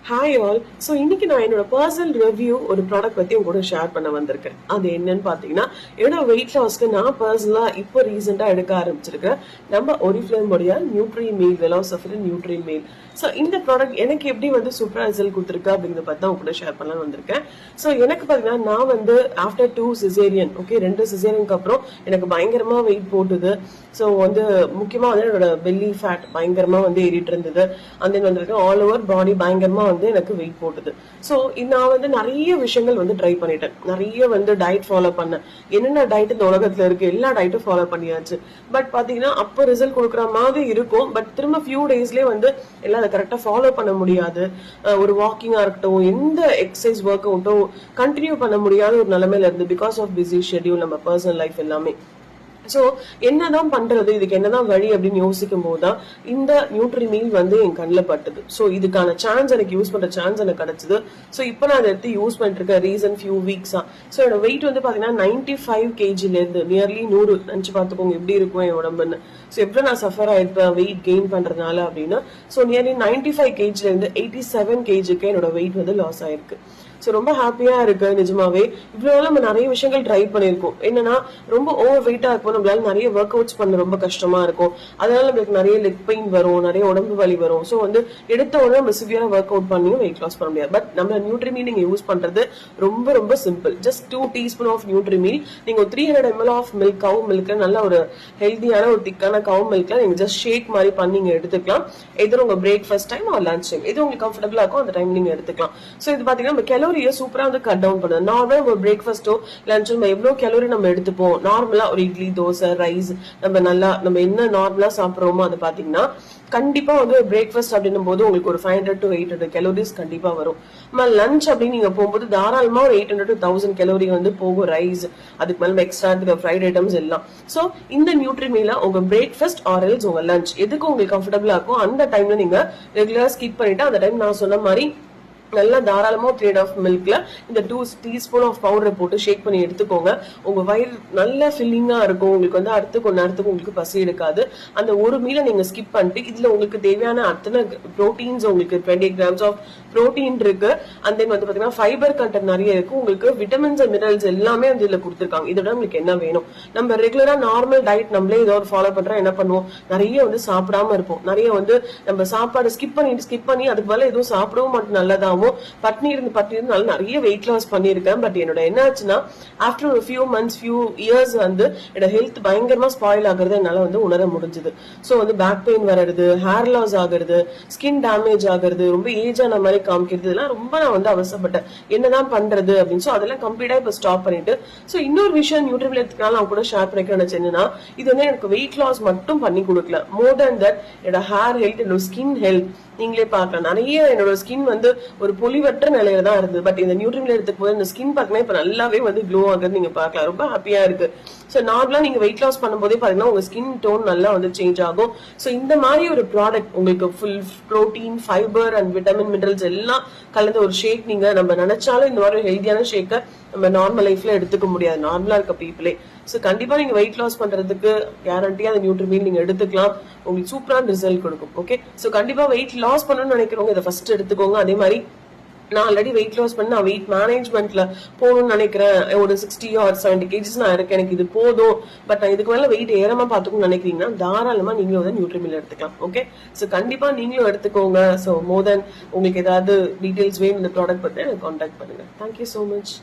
Hi all. So இன்னைக்கு நான் என்னோட பர்சனல் ரிவ்யூ ஒரு ப்ராடக்ட் பத்தி உங்க கூட ஷேர் பண்ண வந்திருக்கேன். அது என்னன்னு பாத்தீங்கன்னா, என்னோட வெயிட் லாஸ்க்கு நான் பர்சனலா இப்போ ரீசெண்டா எடுக்க ஆரம்பிச்சிருக்கேன் நம்ம ஒரிஃப்ளேம் உடைய நியூட்ரி மீல், வெலாசஃபிலின் நியூட்ரி மீல். ஸோ இந்த ப்ராடக்ட் எனக்கு எப்படி வந்து சூப்பரா ரிசல்ட் கொடுத்துருக்கு அப்படிங்கிறத பத்தி தான் உங்க கூட ஷேர் பண்ணலாம்னு வந்திருக்கேன். ஸோ எனக்கு பாத்தீங்கன்னா நான் வந்து ஆஃப்டர் 2 சிசேரியன், ஓகே 2 சிசேரியனுக்கு அப்புறம் எனக்கு பயங்கரமா வெயிட் போட்டுது. ஸோ வந்து முக்கியமா வந்து என்னோட பெல்லி ஃபேட் பயங்கரமா வந்து ஏறிட்டு இருந்தது. அந்த வந்து ஆல் ஓவர் பாடி பயங்கரமா வந்து எனக்கு வெயிட் போட்டுது. ஸோ நான் வந்து நிறைய விஷயங்கள் வந்து ட்ரை பண்ணிட்டேன். நிறைய வந்து டயட் ஃபாலோ பண்ணேன். என்னென்ன டயட் இந்த உலகத்துல இருக்கு எல்லா டயட்டும் ஃபாலோ பண்ணியாச்சு. பட் பாத்தீங்கன்னா அப்போ ரிசல்ட் கொடுக்குற மாதிரி இருக்கும். பட் திரும்ப ஃபியூ டேஸ்லயே வந்து எல்லாம் அதை கரெக்டா ஃபாலோ பண்ண முடியாது. ஒரு வாக்கிங்கா இருக்கட்டும், எந்த எக்ஸசைஸ் ஒர்க் அவுட்டும் கண்டினியூ பண்ண முடியாத ஒரு நிலைமையில இருந்து பிகாஸ் ஆஃப் பிஸி ஷெட்யூல், நம்ம பர்சனல் லைஃப் எல்லாமே. சோ என்னதான் பண்றது, இதுக்கு என்னதான் வழி அப்படின்னு யோசிக்கும் போதுதான் இந்த நியூட்ரி மீல் வந்து என் கண்ணில் பட்டுது. சோ இதுக்கான சான்ஸ் எனக்கு யூஸ் பண்ற சான்ஸ் எனக்கு கிடைச்சது. சோ இப்போ நான் அதை எடுத்து யூஸ் பண்ணிட்டு இருக்கேன் ரீசன் ஃபியூ வீக்ஸா. சோ என்னோட வெயிட் வந்து பாத்தீங்கன்னா 95 kgல இருந்து நியர்லி 100 நினைச்சு பாத்துக்கோங்க எப்படி இருக்கும் என் உடம்புன்னு. சோ எப்படி நான் சஃபர் ஆயிருப்பேன் வெயிட் கெயின் பண்றதுனால அப்படின்னா, சோ நியர்லி 95 kgல இருந்து 87 kgக்கு என்னோட வெயிட் வந்து லாஸ் ஆயிருக்கு. ஸோ ரொம்ப ஹாப்பியா இருக்கு நிஜமாவே. இவ்வளவு நம்ம நிறைய விஷயங்கள் ட்ரை பண்ணிருக்கோம். என்னன்னா ரொம்ப ஓவர் வெயிட்டா இருக்கும், நம்மளால நிறைய ஒர்க் அவுட்ஸ் பண்ண ரொம்ப கஷ்டமா இருக்கும். அதனால நம்மளுக்கு நிறைய லெக் பெயின் வரும், நிறைய உடம்பு வலி வரும். ஸோ வந்து எடுத்த உடனே நம்ம சிவியரா ஒர்க் அவுட் பண்ணியும் வெயிட் லாஸ் பண்ண முடியாது. பட் நம்ம நியூட்ரி மீல் நீங்க யூஸ் பண்றது ரொம்ப ரொம்ப simple. Just 2 teaspoon of nutri meal நீங்க 300 ml of milk, cow milk, நல்ல ஒரு ஹெல்தியான ஒரு திக்கான கவு மில்க்ல நீங்க ஜஸ்ட் ஷேக் மாதிரி பண்ணி நீங்க எடுத்துக்கலாம். எது உங்க breakfast time or lunch time எது உங்களுக்கு கம்ஃபர்டபுளா இருக்கும் அந்த டைம் நீங்க எடுத்துக்கலாம். ஸோ இது பாத்தீங்கன்னா நம்ம கலோரியை சூப்பரா வந்து கட் டவுன் பண்ணுது. நார்மலா ஒரு பிரேக்ஃபாஸ்டோ லஞ்சோ நம்ம எவ்வளவு கலோரி நம்ம எடுத்துப்போம், நார்மலா ஒரு இட்லி, தோசை, ரைஸ், நம்ம என்ன நார்மலா சாப்பிடுறோமோ அது பாத்தீங்கன்னா கண்டிப்பா வந்து ஒரு பிரேக்ஃபாஸ்ட் அப்படின்னும் போது உங்களுக்கு ஒரு 500 to 800 கலோரிஸ் கண்டிப்பா வரும். லஞ்ச் அப்படின்னு நீங்க போகும்போது தாராளமா ஒரு 800 to 1000 கலோரி வந்து போகும். ரைஸ், அதுக்கு மேல எக்ஸ்ட்ரா ஃப்ரைட் ஐட்டம்ஸ் எல்லாம். சோ இந்த நியூட்ரி மீல உங்க பிரேக்ஃபாஸ்ட் ஆர் எல்ஸ் உங்க லஞ்ச் எதுக்கு உங்களுக்கு கம்ஃபர்டபுளா இருக்கும் அந்த டைம்ல நீங்க ரெகுலரா ஸ்கிப் பண்ணிட்டு அந்த டைம் நான் சொன்ன மாதிரி நல்லா தாராளமா 3 மில்க்ல இந்த 2 டீஸ்பூன் ஆஃப் பவுடரை போட்டு ஷேக் பண்ணி எடுத்துக்கோங்க. உங்க வயிறு நல்ல ஃபில்லிங்கா இருக்கும். உங்களுக்கு வந்து அடுத்து கொஞ்ச நேரத்துக்கு உங்களுக்கு பசி எடுக்காது. அந்த ஒரு மீலை நீங்க ஸ்கிப் பண்ணிட்டு இதுல உங்களுக்கு தேவையான அத்தனை ப்ரோட்டீன்ஸ், உங்களுக்கு 20 grams ஆஃப் ப்ரோட்டீன் இருக்கு. அண்ட் தென் வந்து பாத்தீங்கன்னா ஃபைபர் கண்டென்ட் நிறைய இருக்கு. உங்களுக்கு விட்டமின்ஸ் அண்ட் மினரல்ஸ் எல்லாமே வந்து இதுல கொடுத்துருக்காங்க. இதோட உங்களுக்கு என்ன வேணும், நம்ம ரெகுலரா நார்மல் டயட் நம்மளே ஏதோ ஒரு ஃபாலோ பண்றோம். என்ன பண்ணுவோம், நிறைய வந்து சாப்பிடாம இருப்போம். நிறைய வந்து நம்ம சாப்பாடு ஸ்கிப் பண்ணி அதுக்கு மேல எதுவும் சாப்பிடவும் மட்டும் நல்லதாகும். பட்னி இருந்து நிறைய வெயிட் லாஸ் பண்ணிருக்கேன். பட் என்னோட என்ன ஆச்சுன்னா ஆஃப்டர் ஒரு ஃபியூ மந்த்ஸ், ஃபியூ இயர்ஸ் வந்து என்னோட ஹெல்த் பயங்கரமா ஸ்பாயில் ஆகுறது என்னால வந்து உணர முடிஞ்சது. சோ வந்து பேக் பெயின் வர்றது, ஹேர் லாஸ் ஆகுறது, ஸ்கின் டேமேஜ் ஆகுறது, ரொம்ப ஏஜ் ஆன மாதிரி காமிக்கிறது, இதெல்லாம் ரொம்ப நான் வந்து அவசரப்பட்டேன். என்னதான் பண்றது அப்படின்னு. சோ அதெல்லாம் கம்ப்ளீட்டா இப்ப ஸ்டாப் பண்ணிட்டு, சோ இன்னொரு விஷயம் நியூட்ரிமில் எடுத்துக்கலாம் நான் கூட ஷேர் பண்ணிக்க நினைச்சேன். என்னன்னா இது வந்து எனக்கு வெயிட் லாஸ் மட்டும் பண்ணி கொடுக்கல, மோர் தேன் தட் என்னோட ஹேர் ஹெல்த், என்னோட ஸ்கின் ஹெல்த் நீங்களே பார்க்கலாம். நிறைய என்னோட ஸ்கின் வந்து ஒரு பொலிவற்ற நிலையில தான் இருந்தது. பட் இந்த நியூட்ரிமில் எடுத்துக்கும் போது இந்த ஸ்கின் பாத்தீங்கன்னா இப்ப நல்லாவே வந்து க்ளோ ஆகுறது நீங்க பார்க்கலாம். ரொம்ப ஹாப்பியா இருக்கு. சோ நார்மலா நீங்க வெயிட் லாஸ் பண்ணும்போதே பாத்தீங்கன்னா உங்க ஸ்கின் டோன் நல்லா வந்து சேஞ்ச் ஆகும். சோ இந்த மாதிரி ஒரு ப்ராடக்ட் உங்களுக்கு full protein, fibre and vitamin, minerals எல்லாம் கலந்த ஒரு ஷேக் நீங்க நம்ம நினைச்சாலும் இந்த மாதிரி ஹெல்தியான ஷேக்கை நம்ம நார்மல் லைஃப்ல எடுத்துக்க முடியாது, நார்மலா இருக்க பீப்புளே. சோ கண்டிப்பா நீங்க வெயிட் லாஸ் பண்றதுக்கு கேரண்டியா அந்த நியூட்ரி மீல் நீங்க எடுத்துக்கலாம். உங்களுக்கு சூப்பரான ரிசல்ட் கொடுக்கும். ஓகே, சோ கண்டிப்பா வெயிட் லாஸ் பண்ணணும்னு நினைக்கிறவங்க இதை ஃபர்ஸ்ட் எடுத்துக்கோங்க. அதே மாதிரி நான் ஆல்ரெடி வெயிட் லாஸ் பண்ணி நான் வெயிட் மேனேஜ்மெண்ட்ல போகணும்னு நினைக்கிறேன். ஒரு 60 or 70 kgs நான் இருக்கேன், எனக்கு இது போதும், பட் நான் இதுக்கு மேல வெயிட் ஏறமா பாத்துக்கணும்னு நினைக்கிறீங்கன்னா தாராளமா நீங்களும் வந்து நியூட்ரி மீல் எடுத்துக்கலாம். ஓகே, சோ கண்டிப்பா நீங்களும் எடுத்துக்கோங்க. சோ மோர் தென் உங்களுக்கு ஏதாவது டீடைல்ஸ் வேணும் இந்த ப்ராடக்ட் பத்தி எனக்கு கான்டாக்ட் பண்ணுங்க. Thank you so much.